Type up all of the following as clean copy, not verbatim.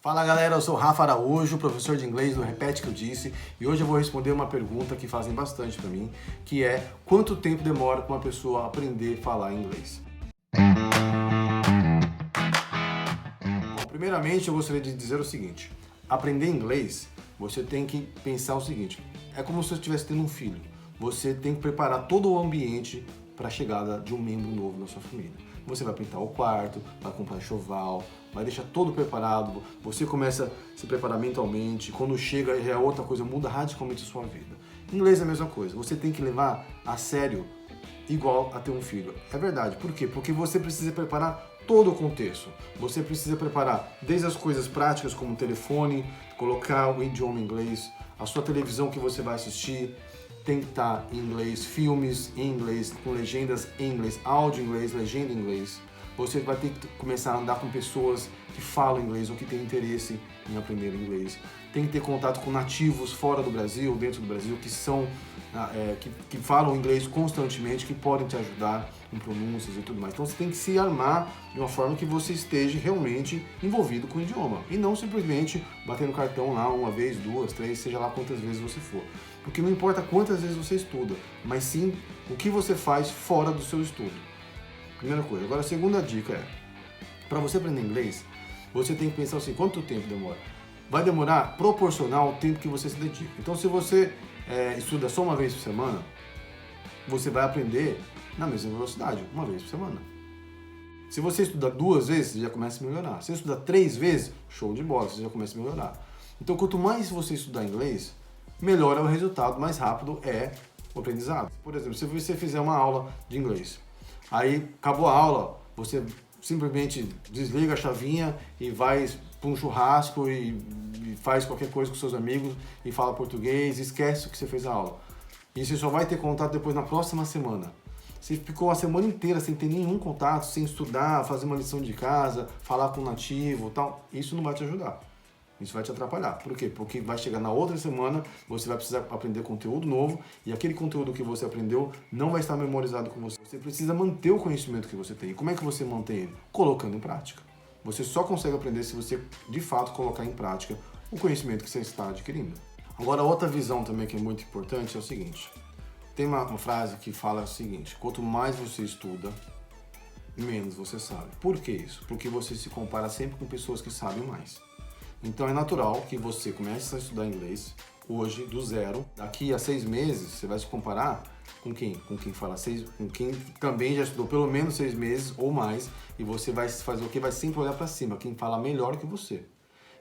Fala galera, eu sou o Rafa Araújo, professor de inglês do Repete Que Eu Disse, e hoje eu vou responder uma pergunta que fazem bastante para mim, que é: quanto tempo demora para uma pessoa aprender a falar inglês? Bom, primeiramente eu gostaria de dizer o seguinte: aprender inglês, você tem que pensar o seguinte, é como se você estivesse tendo um filho, você tem que preparar todo o ambiente para a chegada de um membro novo na sua família. Você vai pintar o quarto, vai comprar enxoval, vai deixar todo preparado, você começa a se preparar mentalmente, quando chega já é outra coisa, muda radicalmente a sua vida. Inglês é a mesma coisa, você tem que levar a sério igual a ter um filho. É verdade, por quê? Porque você precisa preparar todo o contexto. Você precisa preparar desde as coisas práticas como o telefone, colocar o idioma inglês, a sua televisão que você vai assistir, tem que estar em inglês, filmes em inglês, com legendas em inglês, áudio em inglês, legenda em inglês. Você vai ter que começar a andar com pessoas que falam inglês ou que têm interesse em aprender inglês. Tem que ter contato com nativos fora do Brasil, dentro do Brasil, que são que falam inglês constantemente, que podem te ajudar em pronúncias e tudo mais. Então você tem que se armar de uma forma que você esteja realmente envolvido com o idioma e não simplesmente batendo cartão lá uma vez, duas, três, seja lá quantas vezes você for. Porque não importa quantas vezes você estuda, mas sim o que você faz fora do seu estudo. Primeira coisa. Agora a segunda dica é, para você aprender inglês, você tem que pensar assim, quanto tempo demora? Vai demorar proporcional ao tempo que você se dedica. Então se você estuda só uma vez por semana, você vai aprender na mesma velocidade, uma vez por semana. Se você estudar 2 vezes, você já começa a melhorar. Se você estudar 3 vezes, show de bola, você já começa a melhorar. Então quanto mais você estudar inglês, melhor é o resultado, mais rápido é o aprendizado. Por exemplo, se você fizer uma aula de inglês, aí acabou a aula, você simplesmente desliga a chavinha e vai para um churrasco e faz qualquer coisa com seus amigos e fala português, esquece o que você fez a aula. E você só vai ter contato depois na próxima semana. Você ficou a semana inteira sem ter nenhum contato, sem estudar, fazer uma lição de casa, falar com um nativo e tal, isso não vai te ajudar. Isso vai te atrapalhar. Por quê? Porque vai chegar na outra semana, você vai precisar aprender conteúdo novo e aquele conteúdo que você aprendeu não vai estar memorizado com você. Você precisa manter o conhecimento que você tem. E como é que você mantém ele? Colocando em prática. Você só consegue aprender se você, de fato, colocar em prática o conhecimento que você está adquirindo. Agora, outra visão também que é muito importante é o seguinte. Tem uma frase que fala o seguinte: quanto mais você estuda, menos você sabe. Por que isso? Porque você se compara sempre com pessoas que sabem mais. Então é natural que você comece a estudar inglês hoje, do zero. Daqui a 6 meses, você vai se comparar com quem? Com quem fala com quem também já estudou pelo menos 6 meses ou mais, e você vai fazer o que? Vai sempre olhar para cima, quem fala melhor que você.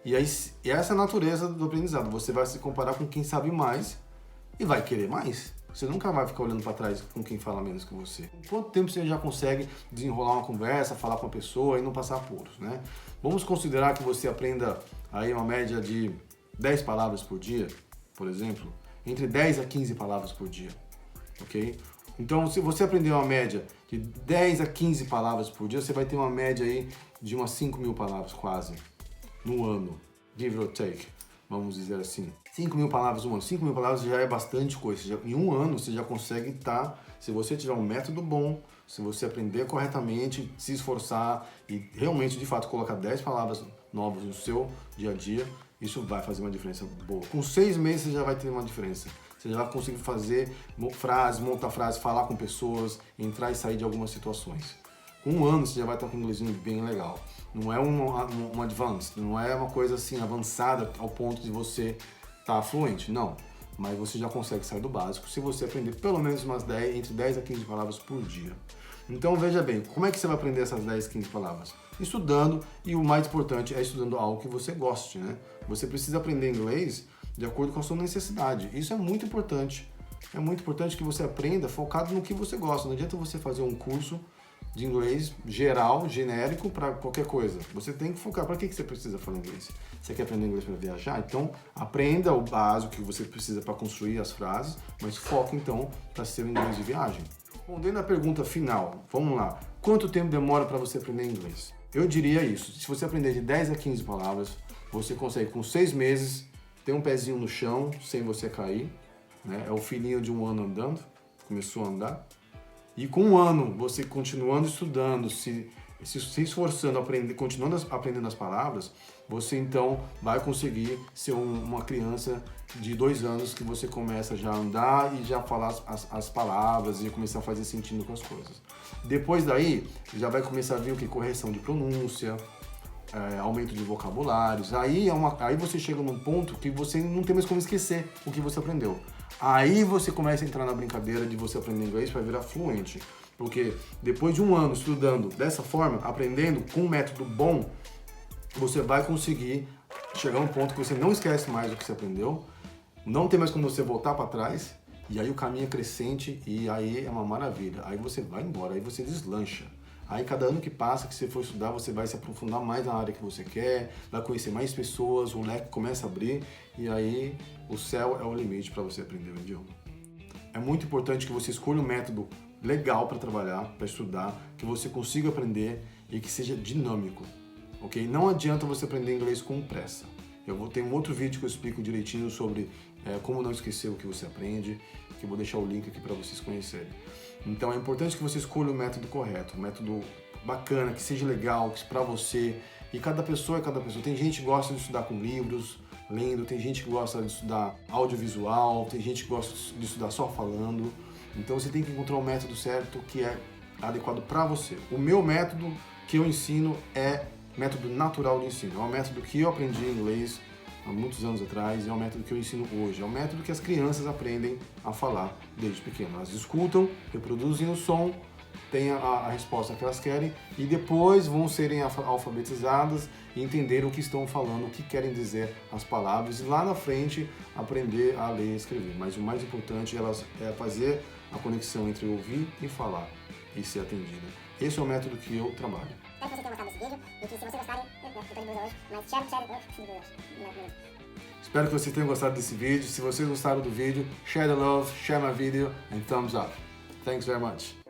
E aí, essa é a natureza do aprendizado. Você vai se comparar com quem sabe mais e vai querer mais. Você nunca vai ficar olhando para trás com quem fala menos que você. Quanto tempo você já consegue desenrolar uma conversa, falar com a pessoa e não passar apuros, né? Vamos considerar que você aprenda aí uma média de 10 palavras por dia, por exemplo, entre 10 a 15 palavras por dia, ok? Então, se você aprender uma média de 10 a 15 palavras por dia, você vai ter uma média aí de umas 5.000 palavras quase no ano, give or take, vamos dizer assim. 5.000 palavras no ano. 5.000 palavras já é bastante coisa. Em um ano você já consegue estar, se você tiver um método bom, se você aprender corretamente, se esforçar e realmente, de fato, colocar 10 palavras novas no seu dia a dia, isso vai fazer uma diferença boa. Com 6 meses você já vai ter uma diferença. Você já vai conseguir fazer frases, montar frases, falar com pessoas, entrar e sair de algumas situações. Com um ano você já vai estar com um inglesinho bem legal. Não é um advanced, não é uma coisa assim avançada ao ponto de você estar fluente, não. Mas você já consegue sair do básico se você aprender pelo menos umas 10, entre 10 a 15 palavras por dia. Então veja bem, como é que você vai aprender essas 10, 15 palavras? Estudando, e o mais importante é estudando algo que você goste, né? Você precisa aprender inglês de acordo com a sua necessidade. Isso é muito importante. É muito importante que você aprenda focado no que você gosta. Não adianta você fazer um curso de inglês geral, genérico, para qualquer coisa. Você tem que focar. Para que você precisa falar inglês? Você quer aprender inglês para viajar? Então, aprenda o básico que você precisa para construir as frases, mas foca então para ser o inglês de viagem. Respondendo a pergunta final, vamos lá. Quanto tempo demora para você aprender inglês? Eu diria isso. Se você aprender de 10 a 15 palavras, você consegue com 6 meses ter um pezinho no chão sem você cair, né? É o filhinho de um ano andando, começou a andar. E com um ano, você continuando estudando, se se esforçando, continuando aprendendo as palavras, você então vai conseguir ser uma criança de 2 anos que você começa já a andar e já falar as palavras e começar a fazer sentido com as coisas. Depois daí, já vai começar a vir o que? Correção de pronúncia, aumento de vocabulários. Aí você chega num ponto que você não tem mais como esquecer o que você aprendeu. Aí você começa a entrar na brincadeira de você aprender inglês para virar fluente. Porque depois de 1 ano estudando dessa forma, aprendendo com um método bom, você vai conseguir chegar a um ponto que você não esquece mais o que você aprendeu, não tem mais como você voltar para trás, e aí o caminho é crescente e aí é uma maravilha. Aí você vai embora, aí você deslancha. Aí cada ano que passa que você for estudar, você vai se aprofundar mais na área que você quer, vai conhecer mais pessoas, o leque começa a abrir e aí o céu é o limite para você aprender o idioma. É muito importante que você escolha um método legal para trabalhar, para estudar, que você consiga aprender e que seja dinâmico, ok? Não adianta você aprender inglês com pressa. Eu vou ter um outro vídeo que eu explico direitinho sobre como não esquecer o que você aprende, que eu vou deixar o link aqui para vocês conhecerem. Então é importante que você escolha o método correto, um método bacana, que seja legal, que para você. E cada pessoa é cada pessoa. Tem gente que gosta de estudar com livros, lendo, tem gente que gosta de estudar audiovisual, tem gente que gosta de estudar só falando. Então você tem que encontrar o método certo que é adequado para você. O meu método que eu ensino é método natural de ensino. É um método que eu aprendi em inglês há muitos anos atrás e é um método que eu ensino hoje. É um método que as crianças aprendem a falar desde pequeno. Elas escutam, reproduzem o som, têm a resposta que elas querem e depois vão serem alfabetizadas e entender o que estão falando, o que querem dizer as palavras e lá na frente aprender a ler e escrever. Mas o mais importante é fazer a conexão entre ouvir e falar e ser atendida. Esse é o método que eu trabalho. Espero que vocês tenham gostado desse vídeo e que se vocês gostarem, eu tô de blusa hoje, mas share. Espero que vocês tenham gostado desse vídeo. Se vocês gostaram do vídeo, share the love, share my video and thumbs up. Thanks very much.